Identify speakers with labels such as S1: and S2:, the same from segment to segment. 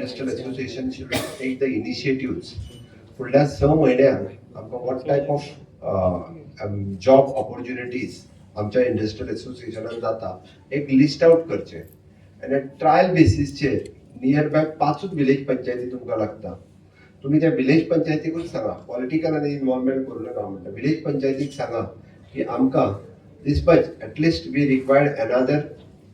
S1: Industrial Association should take the initiatives. फुडल्या 6 म्हयन्यांत आमकां what type of job opportunities आमच्या इंडस्ट्रियल असोसिएशनान जाता एक लिस्ट आउट करचें आनी ट्रायल बेसिसचेर नियर बाय 5 विलेज पंचायती तुमकां लागता. तुम्ही त्या विलेज पंचायतीकूच सांगा, पॉलिटिकल इन्वॉल्वमेंट करू नका म्हणटा. विलेज पंचायतीक सांगा की आमकां दिसपाच at least we required another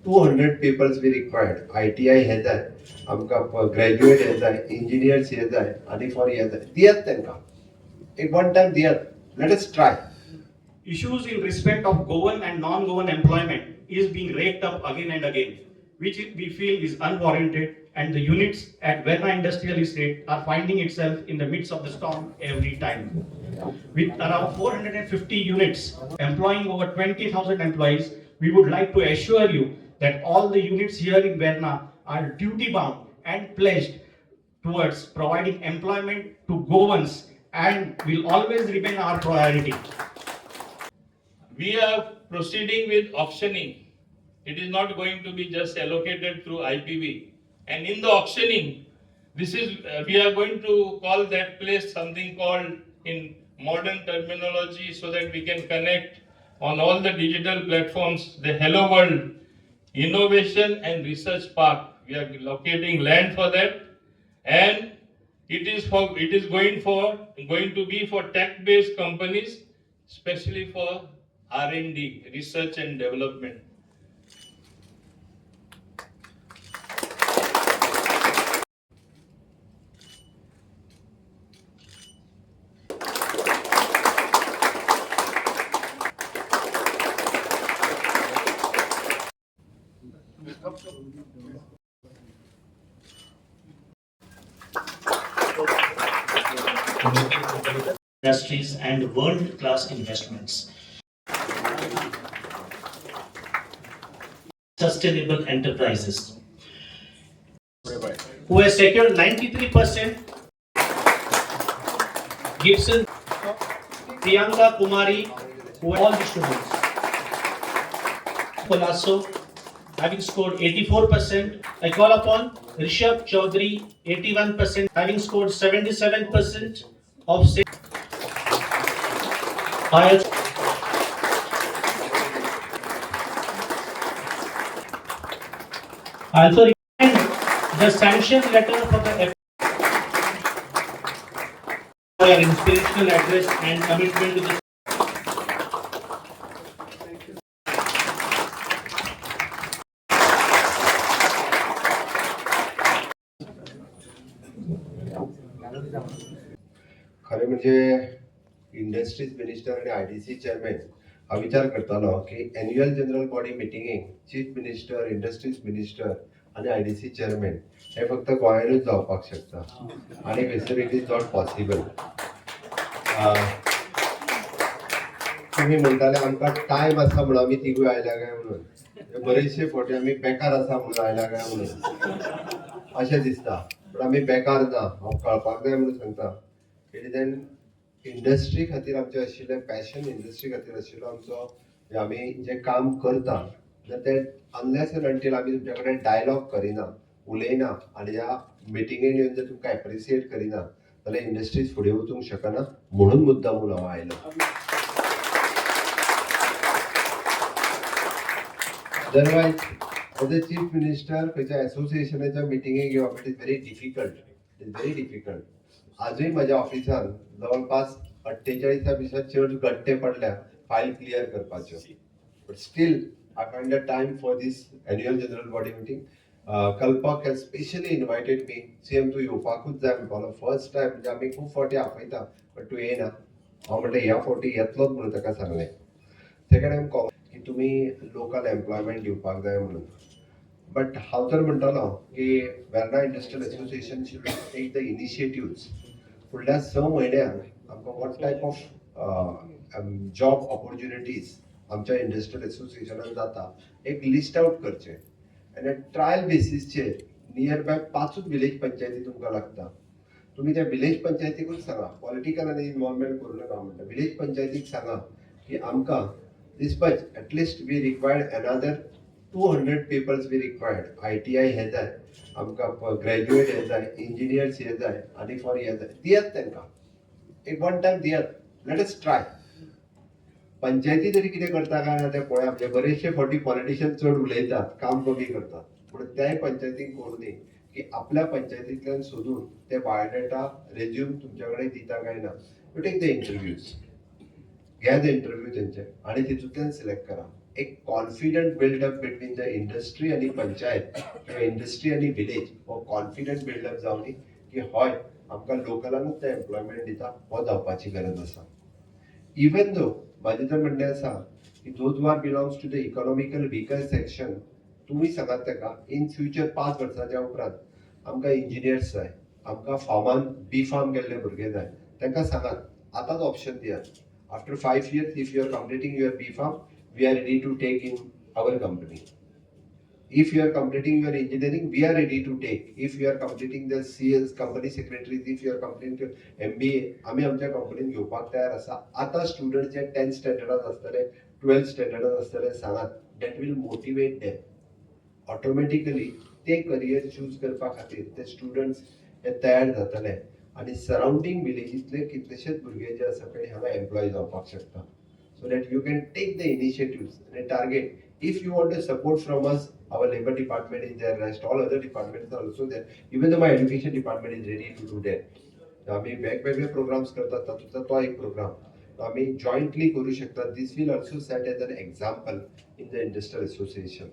S1: 200 peoples we required. ITI हे जाय, आमकां ग्रॅज्युएट हे जाय, इंजिनियर्स हे जाय आनी फॉर हे जाय. दियात तांकां एक वन टायम दियात. Let us try.
S2: Issues in respect of government and non-government employment is being raked up again and again, which we feel is unwarranted, and the units at Verna Industrial Estate are finding itself in the midst of the storm every time. With around 450 units employing over 20,000 employees, we would like to assure you that all the units here in Verna are duty bound and pledged towards providing employment to Goans and will always remain our priority.
S3: We are proceeding with auctioning. It is not going to be just allocated through IPV. And in the auctioning, we are going to call that place something called in modern terminology so that we can connect on all the digital platforms the Hello World Innovation and Research Park. We are locating land for that, and it is going to be for tech-based companies, especially for R&D, research and development.
S2: Industries and world-class investments. Sustainable enterprises, who has secured 93%. Gibson, Priyanka Kumari, who all the students. Colasso, having scored 84%. I call upon Rishabh Chaudhary, 81%, having scored 77% of sales. I also recommend the sanction letter for the for your inspirational address and commitment to the
S1: खरें म्हणजे industries minister आणि IDC chairman हा विचार करतालो की annual general body मिटिंगेक chief minister, industries minister आणि IDC chairman हे फक्त गोंयानूच जावपाक शकता आणि वेसर इट इज नॉट पॉसिबल. तुम्ही म्हणटाले आमकां टायम आसा म्हणून आमी तिगूय आयल्या काय म्हणून, बरेचशे फावटी आमी बेकार आसा म्हणून आयल्या काय म्हणून अशें दिसता. पण आमी बेकार ना, हांव कळपाक जाय म्हणून सांगता. इट इज एन इंडस्ट्री खातीर आमचें आशिल्लें पॅशन, इंडस्ट्री खातीर आशिल्लो आमचो आमी जें काम करता तें अनलेस एंड अंटील आमी तुमचे कडेन डायलॉग करिना, उलयना आनी ह्या मिटिंगेन येवन जर तुमकां एप्रिसिएट करिना जाल्यार इंडस्ट्रीज फुडें वचूंक शकना. म्हणून मुद्दामून हांव आयलो. Otherwise as a chief minister खंयच्या एसोसिएशनाच्या मिटिंगेक येवप it is very difficult. It is very difficult. आजूय म्हज्या ऑफिसान जवळपास 48 पेक्षा चड गट्टे पडल्या फायल क्लियर करपाच्यो. But still I find the time for this annual general body meeting. Kalpak has specially invited me. CM तूं येवपाकूच जाय म्हणपालो. फर्स्ट टायम म्हणजे आमी खूब फावटी आपयता बट तूं येना. हांव म्हणलें ह्या फावटी येतलोच म्हणून ताका सांगलें. सेकंड टायम कॉल की तुमी लोकल एम्प्लॉयमेंट दिवपाक जाय म्हणून. बट हांव तर म्हणटालो की Verna industrial association should take the initiatives. फुडल्या 6 म्हयन्यांत आमकां what type of job opportunities आमच्या इंडस्ट्रियल असोसिएशनान जाता एक लिस्ट आउट करचें आनी ट्रायल बेसिसचेर नियर बाय 5 विलेज पंचायती तुमकां लागता. तुम्ही त्या विलेज पंचायतीकूच सांगा, पॉलिटिकल इन्वॉल्वमेंट करू नका म्हणटा. विलेज पंचायतीक सांगा की आमकां दिसपाच at least we required another 200 peoples we required. ITI हे जाय, आमकां ग्रॅज्युएट हे जाय, इंजिनियर्स हे जाय, आनी फॉर हे जाय. दियात तांकां. एक वन टायम दियात. Let us try. पंचायती तरी कितें करता काय ना ते पळया. म्हणजे बरेचशे फावटी पॉलिटिशियन चड उलयतात, काम कमी करतात. पूण त्याय पंचायतीक कळूं दी की आपल्या पंचायतींतल्यान सोदून ते बायोडेटा रेज्यूम तुमच्या कडेन दिता काय ना. You take the interviews. घ्या द इंटरव्यू तेंचे आनी तितूंतल्यान सिलेक्ट करा. एक confident buildup between the industry आनी पंचायत किंवा इंडस्ट्री आनी विलेज हो कॉन्फिडंट बिल्डअप जावन दी की हय आमकां लोकलानूच ते एम्प्लॉयमेंट दिता हो जावपाची गरज आसा. इवन दो माझे तर म्हणणें आसा की those were belongs to the economical weaker section तुम्ही सांगात ताका इन फ्युचर 5 वर्सांच्या उपरांत आमकां इंजिनियर्स जाय, आमकां फार्मान बी फार्म केल्ले भुरगे जाय, तांकां सांगात आतांच ऑप्शन दियात. After 5 years if you are completing your B farm we are ready to take in our company. If you are completing your engineering we are ready to take. If you are completing the CS company secretaries, if you are completing MBA आम्ही आमच्या कंपनीत घेवपाक तयार आसा. आता student जे 10th स्टँडर्डात आसतले 12th स्टँडर्डात आसतले सांगात. That will motivate them. Automatically ते करियर चूज करपा खातीर ते स्टुडंट्स हे तयार जातले आनी सराउंडींग विलेजींतले कितलेशेच भुरगे जे आसा पळय हांगा एम्प्लॉय जावपाक शकता. So that you can take the initiatives and a target. If you want the support from us, our labor department is there, rest all other departments are also there. Even though my education department is ready to do that. आम्ही वेगवेगळे programmes करतात तातूंतलो तो एक programme आम्ही jointly करू शकतात. This will also set as an example in the industrial association.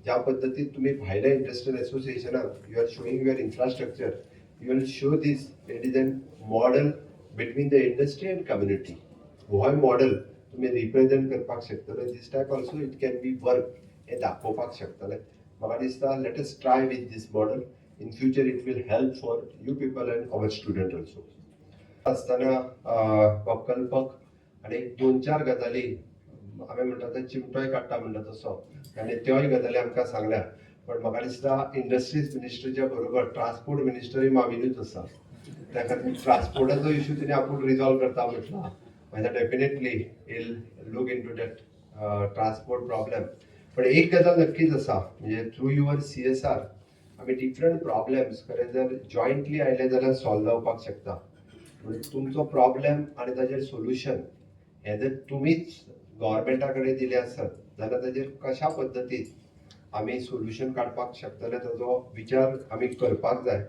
S1: ज्या पद्धतीत तुम्ही भायल्या इंडस्ट्रियल असोसिएशनाक you are showing your infrastructure, you will show this it is an model between the industry and community. हो model तुम्ही represent करपाक शकतले. This type also it can be work हे दाखोवपाक शकतले. म्हाका दिसता let us try with this model. In future it will help for you people and our student also. असताना कल्पक आनी 2-4 गजाली आमी म्हणटा ते चिमटोय काडटा म्हणटा तसो आनी त्योय गजाली आमकां सांगल्या. पण म्हाका दिसता इंडस्ट्रीज मिनिस्टरच्या बरोबर ट्रान्सपोर्ट मिनिस्टरूय माविनूच आसा. त्या खातीर ट्रान्सपोर्टाचो इश्यू तिणे आपूण रिजॉल्व करता म्हटला. म्हणजे definitely I'll look into that transport problem. पण एक गजाल नक्कीच आसा म्हणजे थ्रू युअर CSR आमी डिफरंट प्रॉब्लेम्स खरें जर जॉईंटली आयले जाल्यार सॉल्व जावपाक शकता. म्हणजे तुमचो प्रॉब्लेम आनी ताजेर सोल्युशन हे जर तुमीच गव्हर्मेंटा कडेन दिले आसत जाल्यार ताजेर कशा पद्दतीन आमी सोल्युशन काडपाक शकतले ताजो विचार आमी करपाक जाय.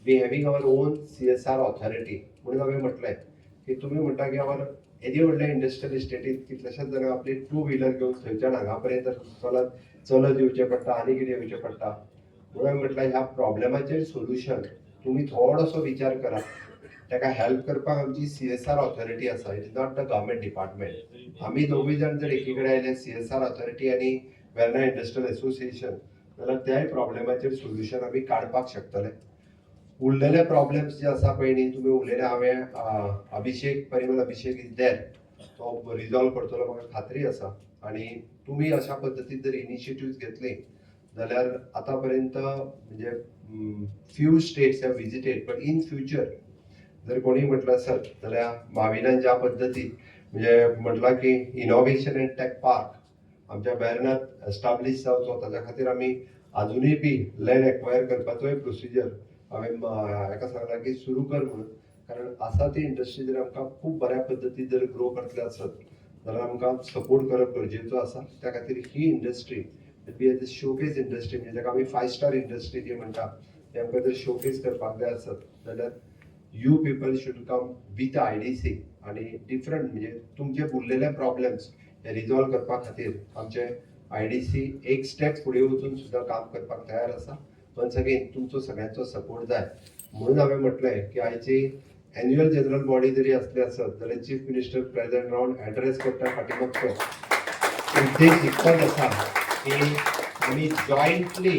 S1: We having our own CSR authority म्हणून हांवें म्हटलें की तुम्ही म्हणटा की आवर एदी व्हडल्या इंडस्ट्रियल इस्टेटीत कितलेशेच जाणां आपली 2 व्हिलर घेवन थंयच्यान हांगा पर्यंत चलत येवचें पडटा आनी कितें येवचें पडटा. म्हणून हांवें म्हटलें ह्या प्रॉब्लेमाचेर सोल्युशन तुम्ही थोडोसो विचार करा. ताका हेल्प करपाक आमची CSR ऑथॉरिटी आसा. It is not the government department. आमी दोगूय जाण जर एकी कडेन आयले CSR ऑथॉरिटी आनी वेर्ना इंडस्ट्रियल असोसिएशन जाल्यार त्याय प्रॉब्लेमाचेर सोल्युशन आमी काडपाक शकतले. उरलेले प्रॉब्लेम्स जे आसा पळय न्ही तुमी उलयले हांवें परिमल अभिषेक इज देर तो रिजॉल्व करतलो म्हाका खात्री आसा. आनी तुमी अशा पद्दतीन जर इनिशिएटिव्स घेतली जाल्यार आतां पर्यंत म्हणजे few states have visited but in future जर कोणी म्हटलं आसत जाल्यार माविनान ज्या पद्दतीन म्हणजे म्हटलां की इनोव्हेशन अँड टेक पार्क आमच्या वेर्नात एस्टाब्लीश जावचो ताच्या खातीर आमी अजुनूय बी लँड एक्वायर करपाचोय प्रोसिजर हांवें हाका सांगलां की सुरू कर म्हणून. कारण आसा ती इंडस्ट्री जर आमकां खूब बऱ्या पद्दतीन जर ग्रो करतले आसत जाल्यार आमकां सपोर्ट करप गरजेचो आसा. त्या खातीर ही industry be as a showcase industry म्हणजे ताका आमी 5 स्टार इंडस्ट्री जी म्हणटा ती आमकां जर शोकेस करपाक जाय आसत जाल्यार you people should come with IDC आनी डिफरंट म्हणजे तुमचे उरलेले प्रॉब्लेम्स हे रिजॉल्व करपा खातीर आमचे IDC एक स्टेप फुडें वचून सुद्दां काम करपाक तयार आसा. वन्स अगेन तुमचो सगळ्यांचो सपोर्ट जाय म्हणून हांवें म्हटलें की आयची एन्युअल जनरल बॉडी जरी असली आसत जाल्यार chief minister present Ravan address करता फाटीमागचो उद्देश इतकोच आसा की आमी जॉयंटली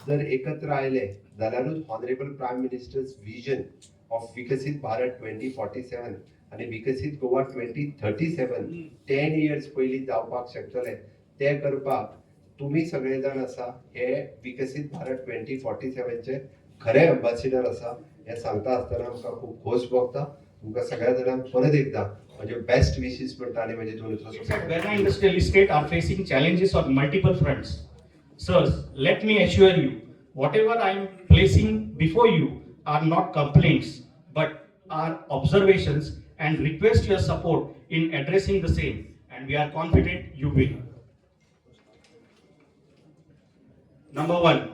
S1: जर एकत्र आयले जाल्यारूच honourable prime minister's vision of विकसित भारत 2047 आणि विकसित गोवा 2037 10 years पयलीं जावपाक शकतले. ते करपाक तुम्ही सगळे जाण आसा हे विकसित भारत 2047 चे खरे अँबॅसिडर आसा हे सांगता आसतना आमकां खूब खोस भोगता. तुमकां सगळ्या जाणांक परत एकदा म्हणजे बेस्ट विशीस म्हणटा आनी म्हणजे
S2: Verna industrial estate are facing challenges on multiple fronts. Sirs, let me assure you, whatever I am placing before you are not complaints, but are observations and request your support in addressing the same, and we are confident you will. Number one,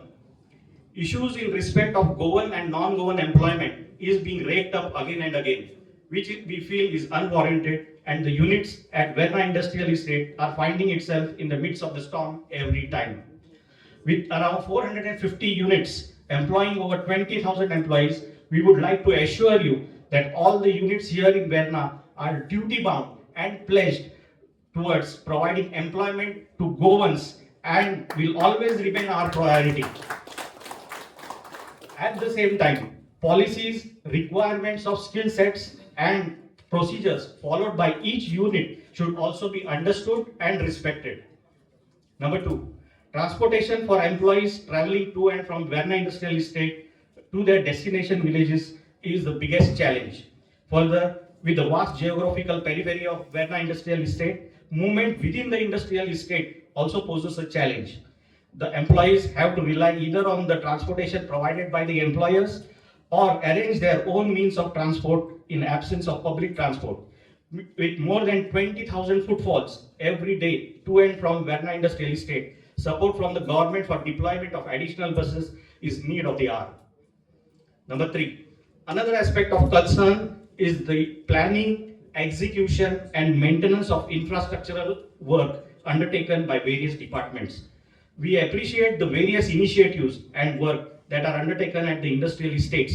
S2: issues in respect of government and non-government employment is being raked up again and again, which we feel is unwarranted, and the units at Verna Industrial Estate are finding itself in the midst of the storm every time. With around 450 units employing over 20,000 employees, we would like to assure you that all the units here in Verna are duty bound and pledged towards providing employment to Goans and will always remain our priority. At the same time, policies, requirements of skill sets, and procedures followed by each unit should also be understood and respected. Number two, transportation for employees traveling to and from Verna Industrial Estate to their destination villages is the biggest challenge. Further, with the vast geographical periphery of Verna Industrial Estate, movement within the industrial estate also poses a challenge. The employees have to rely either on the transportation provided by the employers or arrange their own means of transport in absence of public transport. With more than 20,000 footfalls every day to and from Verna Industrial Estate, support from the government for deployment of additional buses is need of the hour. Number three, another aspect of concern is the planning, execution, and maintenance of infrastructural work undertaken by various departments. We appreciate the various initiatives and work that are undertaken at the industrial estates,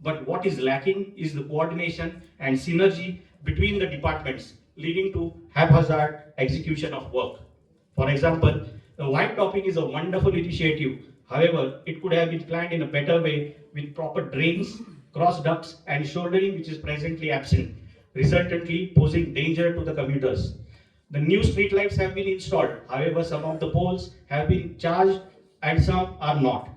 S2: but what is lacking is the coordination and synergy between the departments, leading to haphazard execution of work. For example, the white topping is a wonderful initiative. However, it could have been planned in a better way with proper drains, cross ducts, and shouldering, which is presently absent, resultantly posing danger to the commuters. The new street lights have been installed. However, some of the poles have been charged and some are not.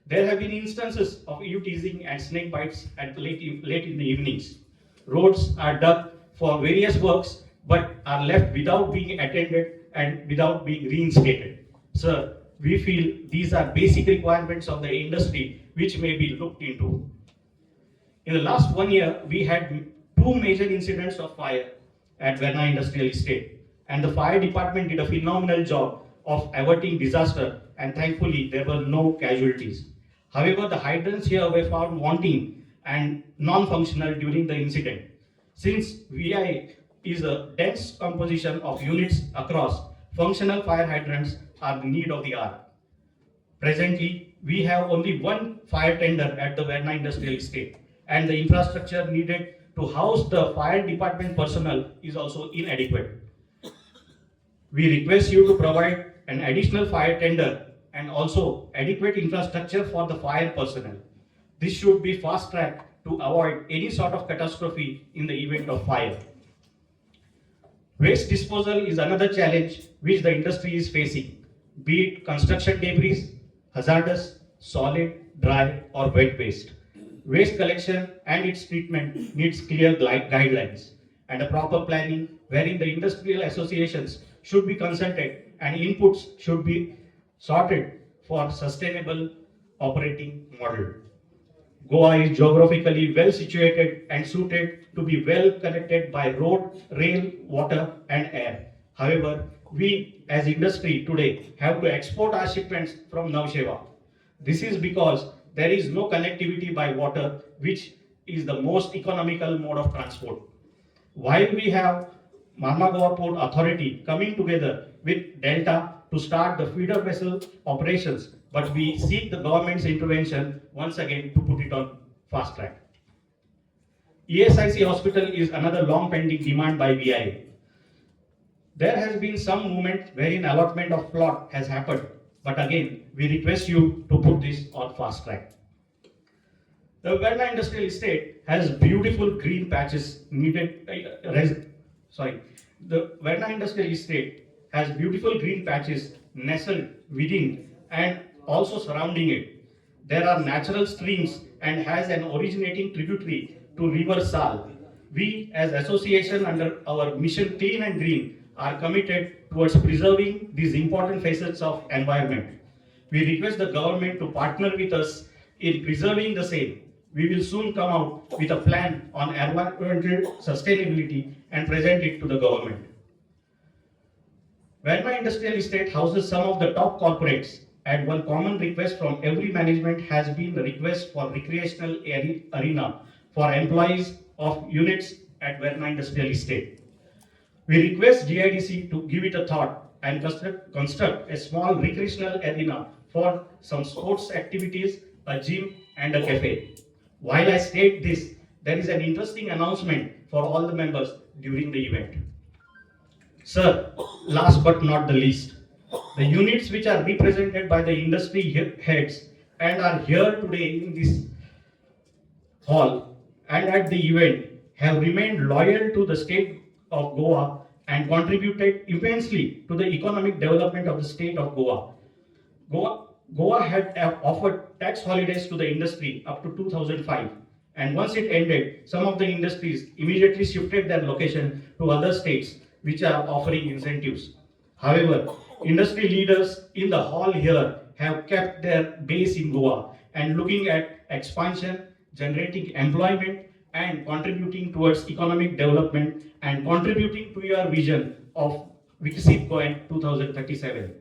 S2: There have been instances of ewe teasing and snake bites at late in the evenings. Roads are dug for various works but are left without being attended and without being reinstated. Sir, we feel these are basic requirements of the industry which may be looked into. In the last 1 year, we had two major incidents of fire at Verna Industrial Estate, and the fire department did a phenomenal job of averting disaster, and thankfully there were no casualties. However, the hydrants here were found wanting and non-functional during the incident. Since VI is a dense composition of units across, functional fire hydrants are the need of the hour. Presently, we have only one fire tender at the Verna Industrial Estate, and the infrastructure needed to house the fire department personnel is also inadequate. We request you to provide an additional fire tender and also adequate infrastructure for the fire personnel. This should be fast tracked to avoid any sort of catastrophe in the event of fire. Waste disposal is another challenge which the industry is facing, be it construction debris, hazardous, solid, dry, or wet waste. Waste collection and its treatment needs clear guidelines and a proper planning wherein the industrial associations should be consulted and inputs should be sorted for sustainable operating model. Goa is geographically well situated and suited to be well connected by road, rail, water, and air. However, we as industry today have to export our shipments from Navsheva. This is because there is no connectivity by water, which is the most economical mode of transport. While we have Marmagaon Port Authority coming together with Delta to start the feeder vessel operations, but we seek the government's intervention once again to put it on fast track. ESIC hospital is another long pending demand by VI. There has been some movement wherein allotment of plot has happened, but again, we request you to put this on fast track. The Verna Industrial Estate has beautiful green patches needed. The Verna Industrial Estate has beautiful green patches nestled within and also surrounding it. There are natural streams and has an originating tributary to River Sal. We as association under our mission Clean and Green are committed towards preserving these important facets of environment. We request the government to partner with us in preserving the same. We will soon come out with a plan on environmental sustainability and present it to the government. Verna Industrial Estate houses some of the top corporates, and one common request from every management has been the request for recreational arena for employees of units at Verna Industrial Estate. We request GIDC to give it a thought and construct a small recreational arena for some sports activities, a gym, and a cafe. While I state this, there is an interesting announcement for all the members during the event. Sir, last but not the least, the units which are represented by the industry heads and are here today in this hall and at the event have remained loyal to the state of Goa and contributed immensely to the economic development of the state of Goa. Goa had offered tax holidays to the industry up to 2005, and once it ended, some of the industries immediately shifted their location to other states which are offering incentives. However, industry leaders in the hall here have kept their base in Goa and looking at expansion, generating employment, and contributing towards economic development and contributing to your vision of Viksit Goa 2037.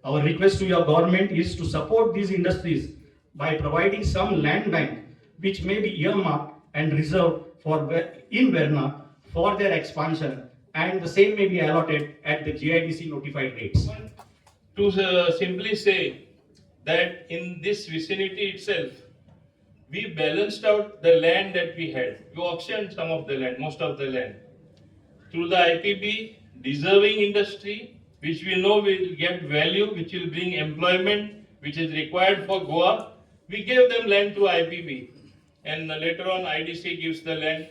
S2: Our request to your government is to support these industries by providing some land bank which may be earmarked and reserved for in Verna for their expansion, and the same may be allotted at the GIDC notified rates.
S3: To simply say that in this vicinity itself, we balanced out the land that we had. We auctioned some of the land, most of the land. Through the IPB, deserving industry, which we know will get value, which will bring employment, which is required for Goa, we gave them land to IPB. And later on, IDC gives the land.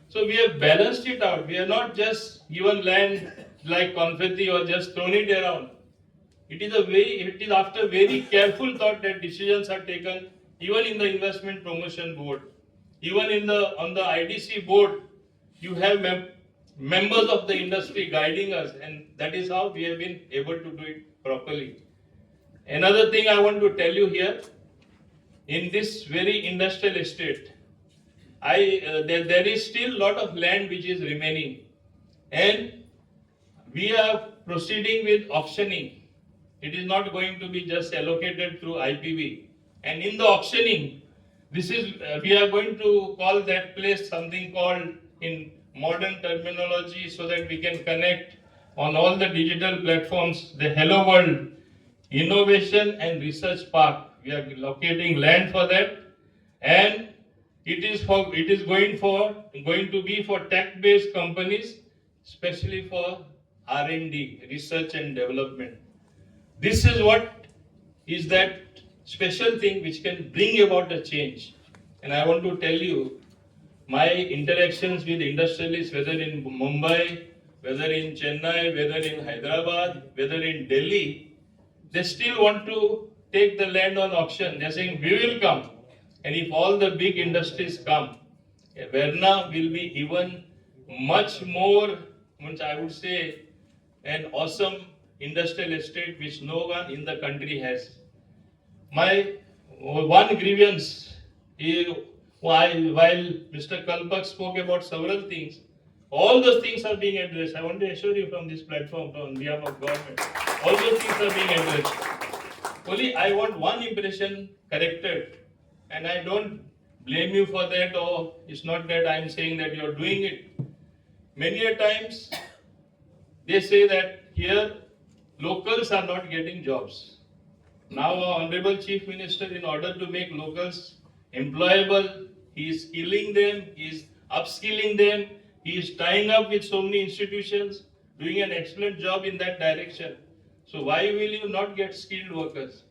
S3: So we have balanced it out. We are not just given land like confetti or just thrown it around. It is after very careful thought that decisions are taken, even in the investment promotion board, even on the IDC board. You have members of the industry guiding us, and that is how we have been able to do it properly. Another thing I want to tell you here, in this very industrial estate, there is still a lot of land which is remaining, and we are proceeding with auctioning. It is not going to be just allocated through IPV. And in the auctioning, we are going to call that place something called in modern terminology so that we can connect on all the digital platforms, the Hello World Innovation and Research Park. We are locating land for that, and it is going to be for tech-based companies, especially for R&D, research and development. This is what is that special thing which can bring about a change. And I want to tell you, my interactions with industrialists, whether in Mumbai, whether in Chennai, whether in Hyderabad, whether in Delhi, they still want to take the land on auction. They're saying, we will come. And if all the big industries come, Verna will be even much more, I would say, an awesome industrial estate which no one in the country has. My one grievance is, while Mr. Kalpak spoke about several things, all those things are being addressed. I want to assure you from this platform, on behalf of government, all those things are being addressed. Only I want one impression corrected, and I don't blame you for that, or it's not that I'm saying that you're doing it. Many a times, they say that here, locals are not getting jobs. Now our Honorable Chief Minister, in order to make locals employable, he is skilling them, he is upskilling them, he is tying up with so many institutions, doing an excellent job in that direction. So why will you not get skilled workers?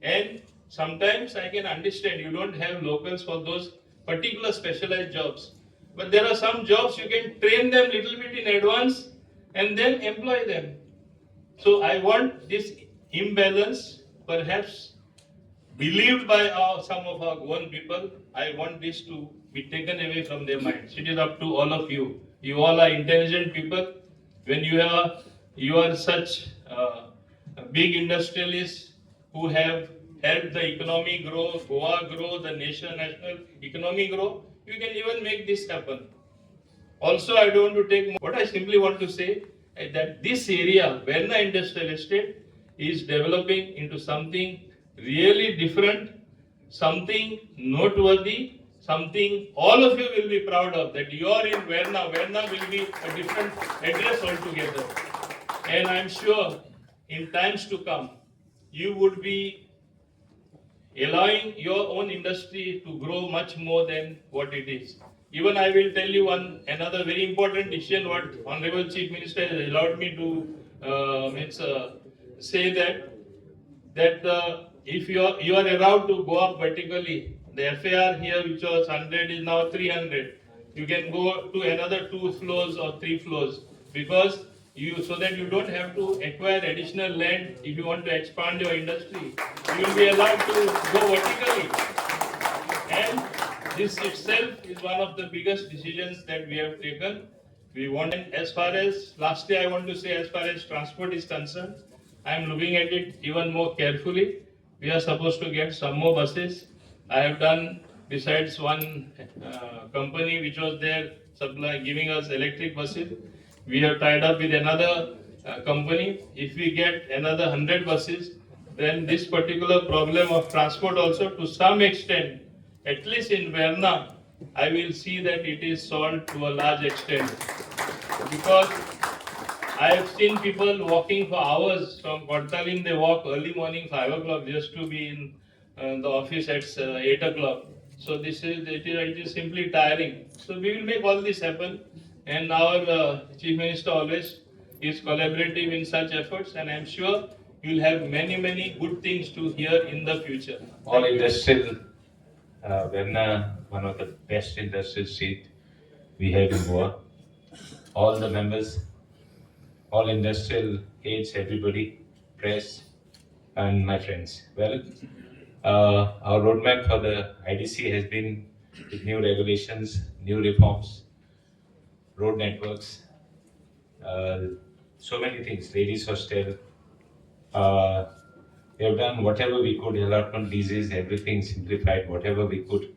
S3: And sometimes I can understand you don't have locals for those particular specialized jobs. But there are some jobs you can train them a little bit in advance and then employ them. So I want this imbalance, perhaps believed by some of our Goan people, I want this to be taken away from their minds. It is up to all of you. You all are intelligent people. When you are such big industrialists, who have helped the economy grow, Goa grow, the national economy grow. You can even make this happen. Also, I don't want to take more. What I simply want to say is that this area, Verna Industrial Estate, is developing into something really different, something noteworthy, something all of you will be proud of. That you are in Verna. Verna will be a different address altogether. And I'm sure in times to come, you would be allowing your own industry to grow much more than what it is. Even I will tell you another very important decision what Honorable Chief Minister has allowed me to say that if you are allowed to go up vertically, the FAR here which was 100 is now 300. You can go to another 2 floors or 3 floors because so that you don't have to acquire additional land if you want to expand your industry. You will be allowed to go vertically. And this itself is one of the biggest decisions that we have taken. We want, as far as lastly, I want to say, as far as transport is concerned, I am looking at it even more carefully. We are supposed to get some more buses. I have done, besides one company which was there giving us electric buses, we have tied up with another company. If we get another 100 buses, then this particular problem of transport also to some extent, at least in Verna, I will see that it is solved to a large extent. Because I have seen people walking for hours from Kortalim, they walk early morning 5 o'clock just to be in the office at 8 o'clock. So it is simply tiring. So we will make all this happen. And our Chief Minister always is collaborative in such efforts, and I am sure you will have many good things to hear in the future.
S4: All industrial, Verna, one of the best industrial seat we have in Goa. All the members, all industrial aides, everybody, press, and my friends. Well, our roadmap for the IDC has been with new regulations, new reforms, road networks, so many things, ladies hostel. We have done whatever we could, allotment leases, everything simplified, whatever we could.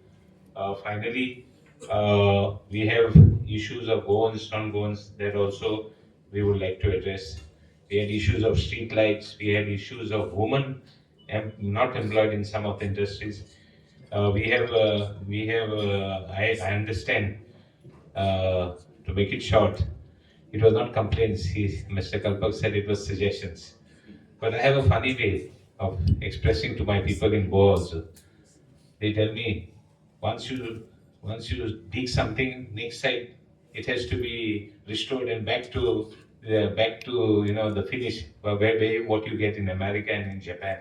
S4: Finally, we have issues of goans, non-goans that also we would like to address. We had issues of street lights, we had issues of women not employed in some of the industries. I understand, to make it short, it was not complaints. Mr. Kalpak said it was suggestions. But I have a funny way of expressing to my people in Goa also. They tell me, once you dig something, next side it has to be restored and back to the finish what you get in America and in Japan.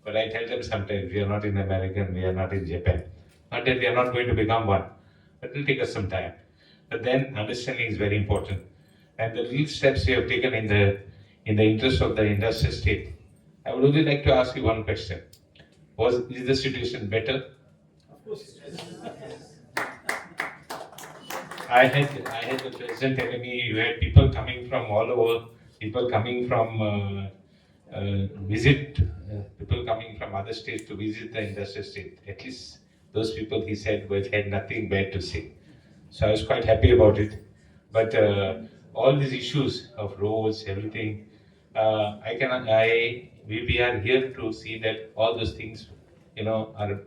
S4: But I tell them sometimes we are not in America and we are not in Japan. Not that we are not going to become one, but it will take us some time. But then understanding is very important. And the real steps we have taken in the interest of the industrial state. I would only like to ask you one question. Is the situation better? I had the president telling me you had people coming from all over, people coming from people coming from other states to visit the industrial state. At least those people, he said, had nothing bad to say. So I was quite happy about it. But all these issues of roads, everything, we are here to see that all those things, are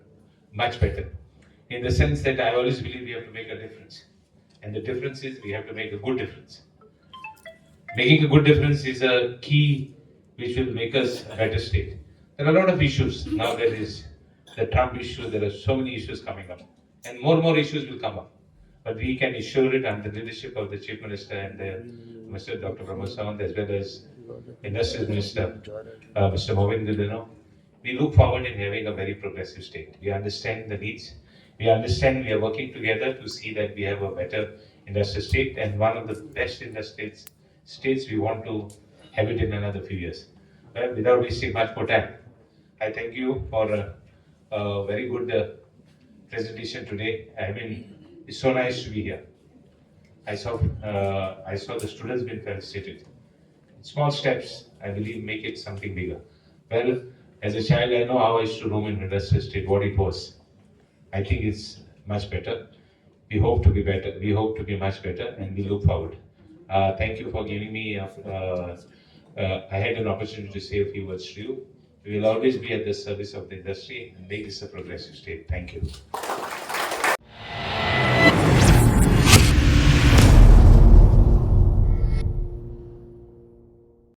S4: much better. In the sense that I always believe we have to make a difference. And the difference is we have to make a good difference. Making a good difference is a key which will make us a better state. There are a lot of issues. Now there is the Trump issue, there are so many issues coming up. And more issues will come up. But we can assure it under the leadership of the Chief Minister and Mr. Dr. Pramod Sawant, as well as Industrial Minister, Mr. Movind. We look forward in having a very progressive state. We understand the needs. We understand we are working together to see that we have a better industrial state and one of the best industrial states. We want to have it in another few years. Well, without wasting much more time, I thank you for a very good presentation today. I mean, it's so nice to be here. I saw the students being felicitated. Small steps, I believe, make it something bigger. Well, As a child, I know how I used to roam in industrial estate, what it was. I think it's much better. We hope to be better. We hope to be much better, and we look forward. Thank you for giving me. I had an opportunity to say a few words to you. We will always be at the service of the industry and make this a progressive state. Thank you.